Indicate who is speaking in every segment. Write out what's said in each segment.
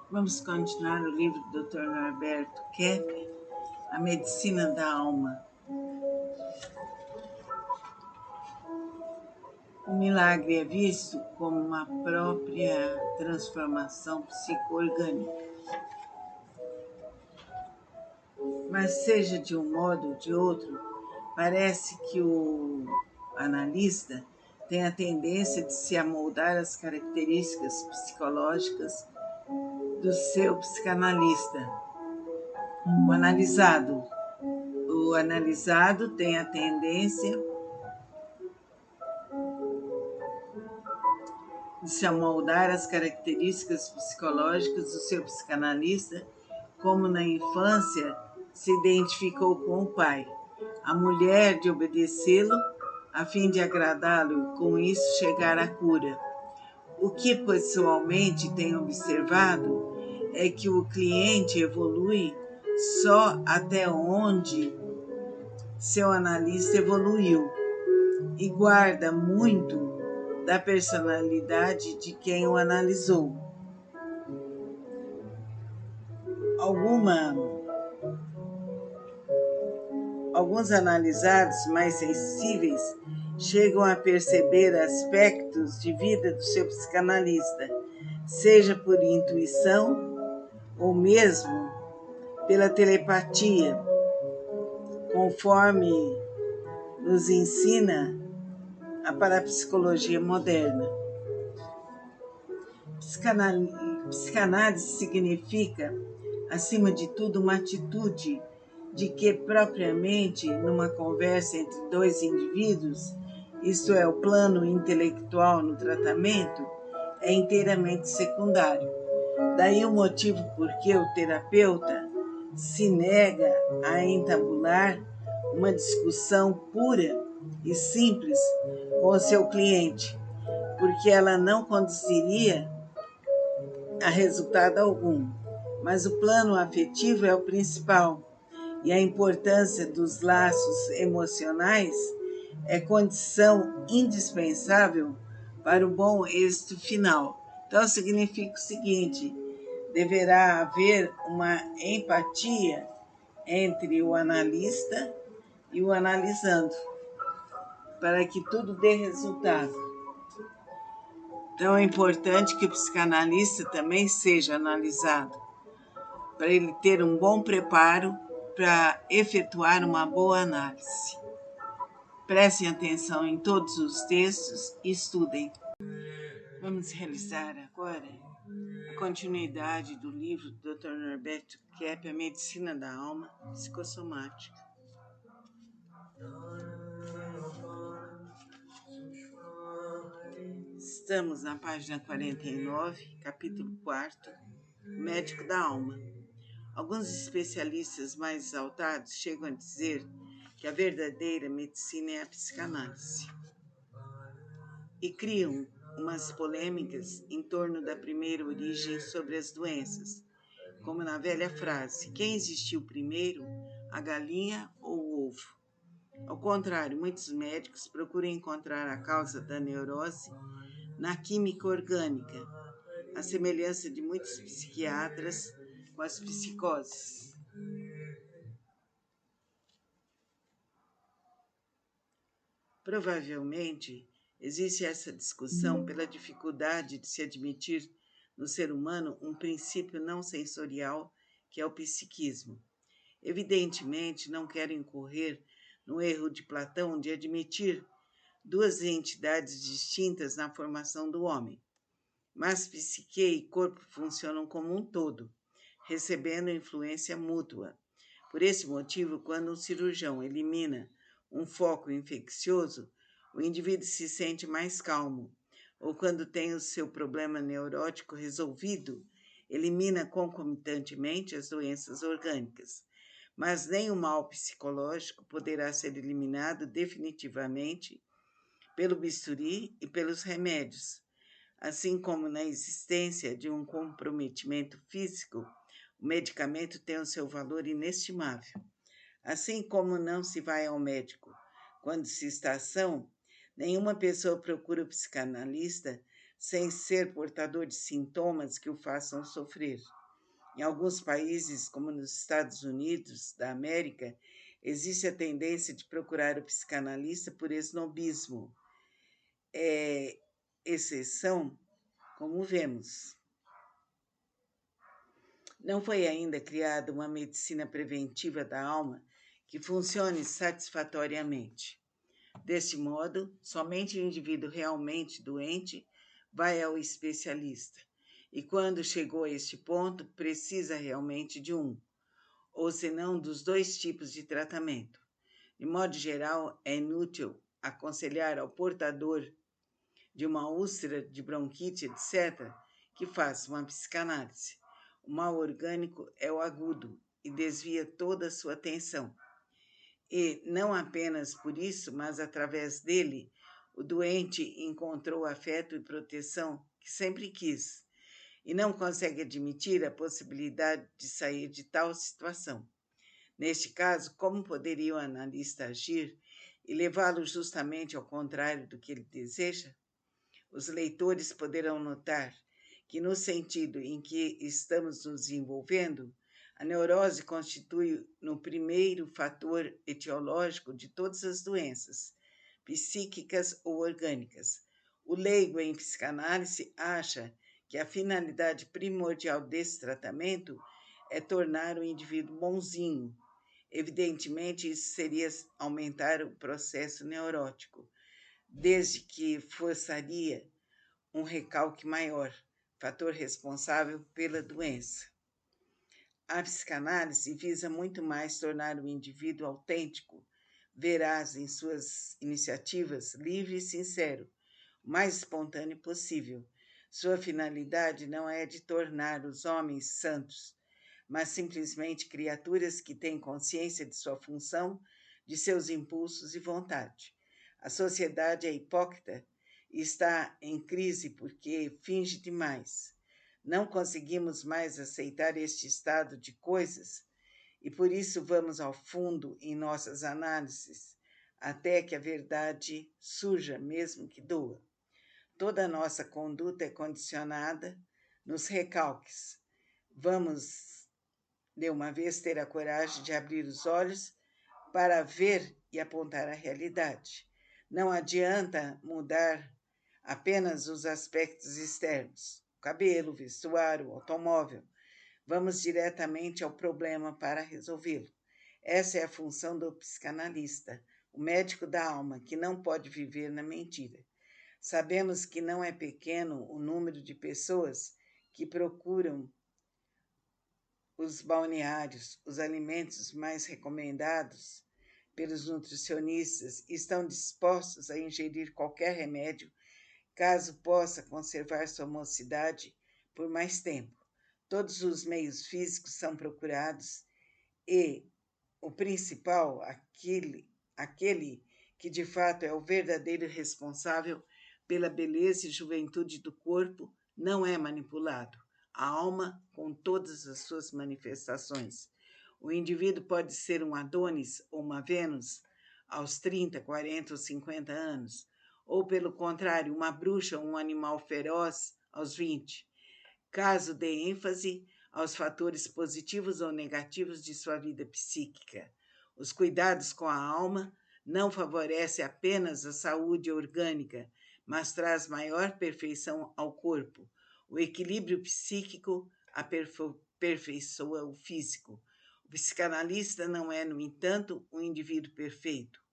Speaker 1: Vamos continuar o livro do Dr. Norberto Kepp, A Medicina da Alma. O milagre é visto como uma própria transformação psicoorgânica. Mas seja de um modo ou de outro, parece que o analista tem a tendência de se amoldar às características psicológicas do seu psicanalista. O analisado tem a tendência de se amoldar às características psicológicas do seu psicanalista, como na infância se identificou com o pai. A mulher de obedecê-lo a fim de agradá-lo e com isso chegar à cura. O que pessoalmente tenho observado é que o cliente evolui só até onde seu analista evoluiu e guarda muito da personalidade de quem o analisou. Alguns analisados mais sensíveis chegam a perceber aspectos de vida do seu psicanalista, seja por intuição ou mesmo pela telepatia, conforme nos ensina a parapsicologia moderna. Psicanálise significa, acima de tudo, uma atitude de que, propriamente, numa conversa entre dois indivíduos, isto é, o plano intelectual no tratamento, é inteiramente secundário. Daí o motivo por que o terapeuta se nega a entabular uma discussão pura e simples com o seu cliente, porque ela não conduziria a resultado algum. Mas o plano afetivo é o principal, e a importância dos laços emocionais é condição indispensável para o bom êxito final. Então, significa o seguinte: deverá haver uma empatia entre o analista e o analisando, para que tudo dê resultado. Então, é importante que o psicanalista também seja analisado, para ele ter um bom preparo para efetuar uma boa análise. Prestem atenção em todos os textos e estudem. Vamos realizar agora a continuidade do livro do Dr. Norberto Kepp, A Medicina da Alma Psicossomática. Estamos na página 49, capítulo 4, Médico da Alma. Alguns especialistas mais exaltados chegam a dizer que a verdadeira medicina é a psicanálise e criam umas polêmicas em torno da primeira origem sobre as doenças, como na velha frase: quem existiu primeiro, a galinha ou o ovo? Ao contrário, muitos médicos procuram encontrar a causa da neurose na química orgânica, a semelhança de muitos psiquiatras com as psicoses. Provavelmente, existe essa discussão pela dificuldade de se admitir no ser humano um princípio não sensorial, que é o psiquismo. Evidentemente, não quero incorrer no erro de Platão de admitir duas entidades distintas na formação do homem. Mas psique e corpo funcionam como um todo, recebendo influência mútua. Por esse motivo, quando um cirurgião elimina um foco infeccioso, o indivíduo se sente mais calmo, ou quando tem o seu problema neurótico resolvido, elimina concomitantemente as doenças orgânicas. Mas nem o mal psicológico poderá ser eliminado definitivamente pelo bisturi e pelos remédios. Assim como na existência de um comprometimento físico, o medicamento tem o seu valor inestimável. Assim como não se vai ao médico quando se está são, nenhuma pessoa procura o psicanalista sem ser portador de sintomas que o façam sofrer. Em alguns países, como nos Estados Unidos da América, existe a tendência de procurar o psicanalista por esnobismo. É exceção, como vemos. Não foi ainda criada uma medicina preventiva da alma que funcione satisfatoriamente. Deste modo, somente o indivíduo realmente doente vai ao especialista. E quando chegou a este ponto, precisa realmente de um, ou senão dos dois tipos de tratamento. De modo geral, é inútil aconselhar ao portador de uma úlcera de bronquite, etc., que faça uma psicanálise. O mal orgânico é o agudo e desvia toda a sua atenção. E não apenas por isso, mas através dele, o doente encontrou afeto e proteção que sempre quis e não consegue admitir a possibilidade de sair de tal situação. Neste caso, como poderia o analista agir e levá-lo justamente ao contrário do que ele deseja? Os leitores poderão notar que, no sentido em que estamos nos envolvendo, a neurose constitui no primeiro fator etiológico de todas as doenças, psíquicas ou orgânicas. O leigo em psicanálise acha que a finalidade primordial desse tratamento é tornar o indivíduo bonzinho. Evidentemente, isso seria aumentar o processo neurótico, desde que forçaria um recalque maior, fator responsável pela doença. A psicanálise visa muito mais tornar o indivíduo autêntico, veraz em suas iniciativas, livre e sincero, o mais espontâneo possível. Sua finalidade não é de tornar os homens santos, mas simplesmente criaturas que têm consciência de sua função, de seus impulsos e vontade. A sociedade é hipócrita e está em crise porque finge demais. Não conseguimos mais aceitar este estado de coisas e por isso vamos ao fundo em nossas análises, até que a verdade surja, mesmo que doa. Toda a nossa conduta é condicionada nos recalques. Vamos, de uma vez, ter a coragem de abrir os olhos para ver e apontar a realidade. Não adianta mudar apenas os aspectos externos, o cabelo, o vestuário, o automóvel. Vamos diretamente ao problema para resolvê-lo. Essa é a função do psicanalista, o médico da alma, que não pode viver na mentira. Sabemos que não é pequeno o número de pessoas que procuram os balneários, os alimentos mais recomendados pelos nutricionistas, estão dispostos a ingerir qualquer remédio, caso possa conservar sua mocidade por mais tempo. Todos os meios físicos são procurados e o principal, aquele que de fato é o verdadeiro responsável pela beleza e juventude do corpo, não é manipulado. A alma, com todas as suas manifestações. O indivíduo pode ser um Adonis ou uma Vênus aos 30, 40 ou 50 anos, ou, pelo contrário, uma bruxa ou um animal feroz aos 20. Caso dê ênfase aos fatores positivos ou negativos de sua vida psíquica. Os cuidados com a alma não favorecem apenas a saúde orgânica, mas traz maior perfeição ao corpo. O equilíbrio psíquico aperfeiçoa o físico. O psicanalista não é, no entanto, um indivíduo perfeito.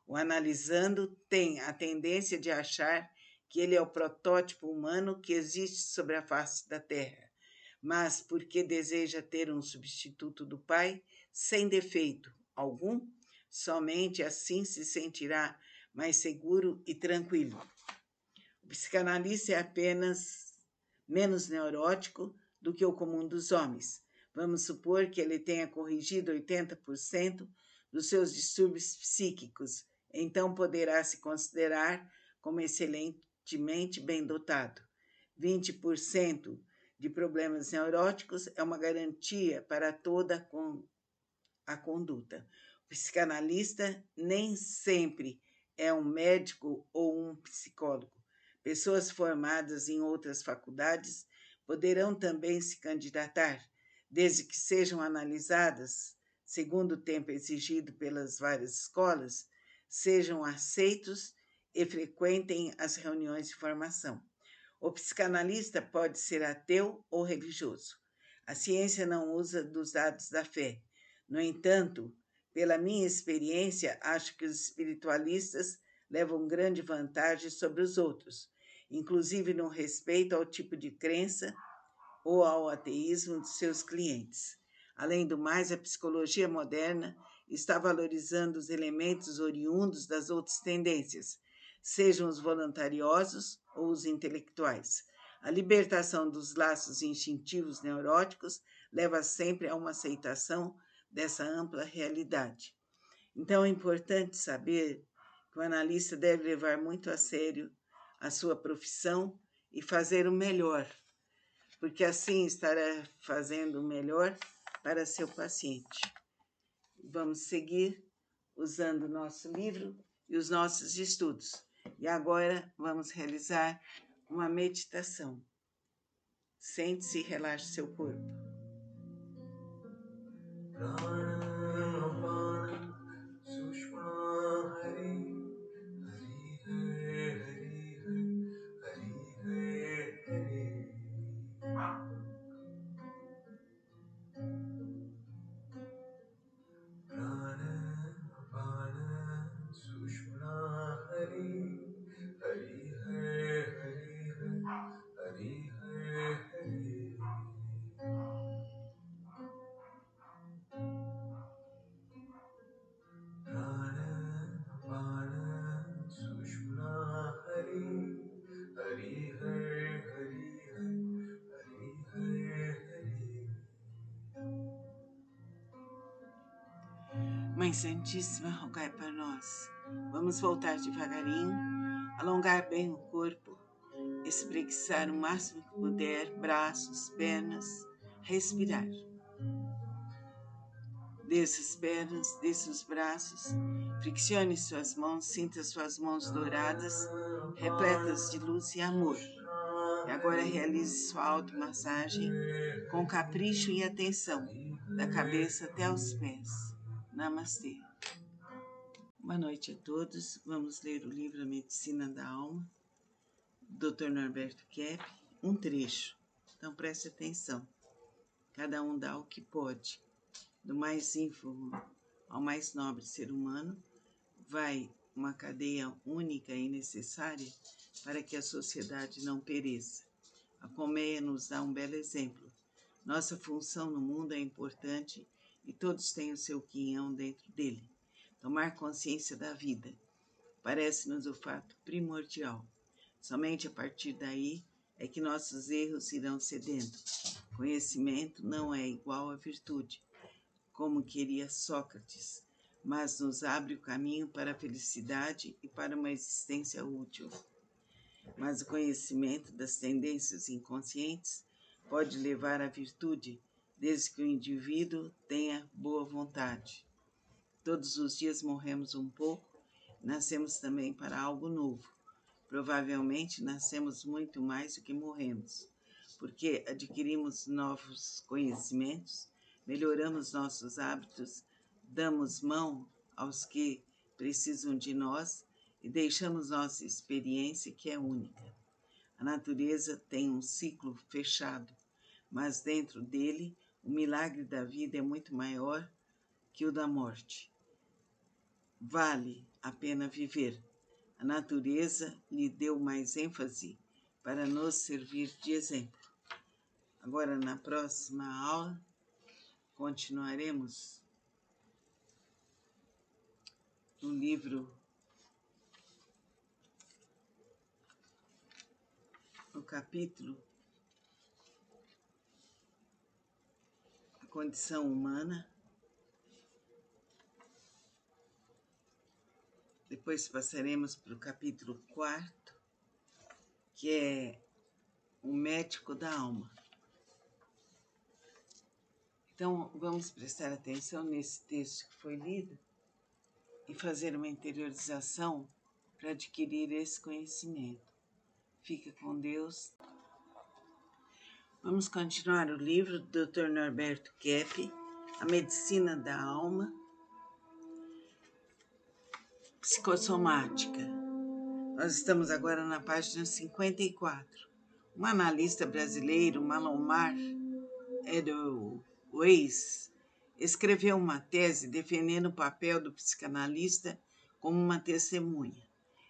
Speaker 1: O analisando tem a tendência de achar que ele é o protótipo humano que existe sobre a face da Terra, mas porque deseja ter um substituto do Pai sem defeito algum, somente assim se sentirá mais seguro e tranquilo. O psicanalista é apenas menos neurótico do que o comum dos homens. Vamos supor que ele tenha corrigido 80% dos seus distúrbios psíquicos, então poderá se considerar como excelentemente bem dotado. 20% de problemas neuróticos é uma garantia para toda a conduta. O psicanalista nem sempre é um médico ou um psicólogo. Pessoas formadas em outras faculdades poderão também se candidatar, desde que sejam analisadas segundo o tempo exigido pelas várias escolas, sejam aceitos e frequentem as reuniões de formação. O psicanalista pode ser ateu ou religioso. A ciência não usa dos dados da fé. No entanto, pela minha experiência, acho que os espiritualistas levam grande vantagem sobre os outros, inclusive no respeito ao tipo de crença ou ao ateísmo de seus clientes. Além do mais, a psicologia moderna está valorizando os elementos oriundos das outras tendências, sejam os voluntariosos ou os intelectuais. A libertação dos laços instintivos neuróticos leva sempre a uma aceitação dessa ampla realidade. Então, é importante saber que o analista deve levar muito a sério a sua profissão e fazer o melhor, porque assim estará fazendo o melhor para seu paciente. Vamos seguir usando o nosso livro e os nossos estudos. E agora vamos realizar uma meditação. Sente-se e relaxe seu corpo. Mãe Santíssima, rogai por nós. Vamos voltar devagarinho, alongar bem o corpo, espreguiçar o máximo que puder, braços, pernas, respirar. Desça as pernas, desça os braços, friccione suas mãos, sinta suas mãos douradas, repletas de luz e amor. E agora realize sua automassagem com capricho e atenção, da cabeça até os pés. Namastê. Boa noite a todos. Vamos ler o livro A Medicina da Alma, do Dr. Norberto Kepp, um trecho. Então preste atenção. Cada um dá o que pode. Do mais ínfimo ao mais nobre ser humano, vai uma cadeia única e necessária para que a sociedade não pereça. A colmeia nos dá um belo exemplo. Nossa função no mundo é importante e todos têm o seu quinhão dentro dele. Tomar consciência da vida parece-nos o fato primordial. Somente a partir daí é que nossos erros irão cedendo. Conhecimento não é igual à virtude, como queria Sócrates, mas nos abre o caminho para a felicidade e para uma existência útil. Mas o conhecimento das tendências inconscientes pode levar à virtude, desde que o indivíduo tenha boa vontade. Todos os dias morremos um pouco, nascemos também para algo novo. Provavelmente nascemos muito mais do que morremos, porque adquirimos novos conhecimentos, melhoramos nossos hábitos, damos mão aos que precisam de nós e deixamos nossa experiência, que é única. A natureza tem um ciclo fechado, mas dentro dele o milagre da vida é muito maior que o da morte. Vale a pena viver. A natureza lhe deu mais ênfase para nos servir de exemplo. Agora, na próxima aula, continuaremos no livro, no capítulo A Condição Humana. Depois passaremos para o capítulo 4º, que é o médico da alma. Então, vamos prestar atenção nesse texto que foi lido e fazer uma interiorização para adquirir esse conhecimento. Fica com Deus. Vamos continuar o livro do Dr. Norberto Kepp, A Medicina da Alma, Psicossomática. Nós estamos agora na página 54. Um analista brasileiro, Malomar Edelweiss, escreveu uma tese defendendo o papel do psicanalista como uma testemunha.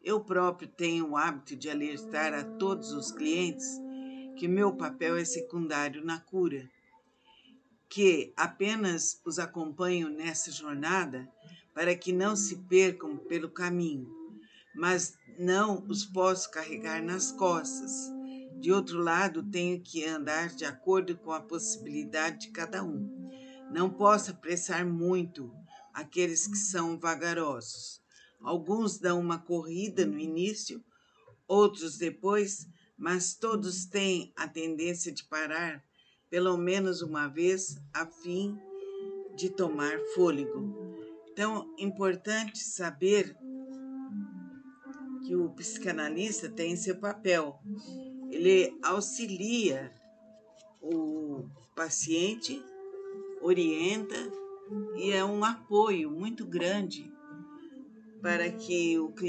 Speaker 1: Eu próprio tenho o hábito de alertar a todos os clientes que meu papel é secundário na cura, que apenas os acompanho nessa jornada para que não se percam pelo caminho, mas não os posso carregar nas costas. De outro lado, tenho que andar de acordo com a possibilidade de cada um. Não posso apressar muito aqueles que são vagarosos. Alguns dão uma corrida no início, outros depois, mas todos têm a tendência de parar pelo menos uma vez a fim de tomar fôlego. Então, é importante saber que o psicanalista tem seu papel. Ele auxilia o paciente, orienta e é um apoio muito grande para que o cliente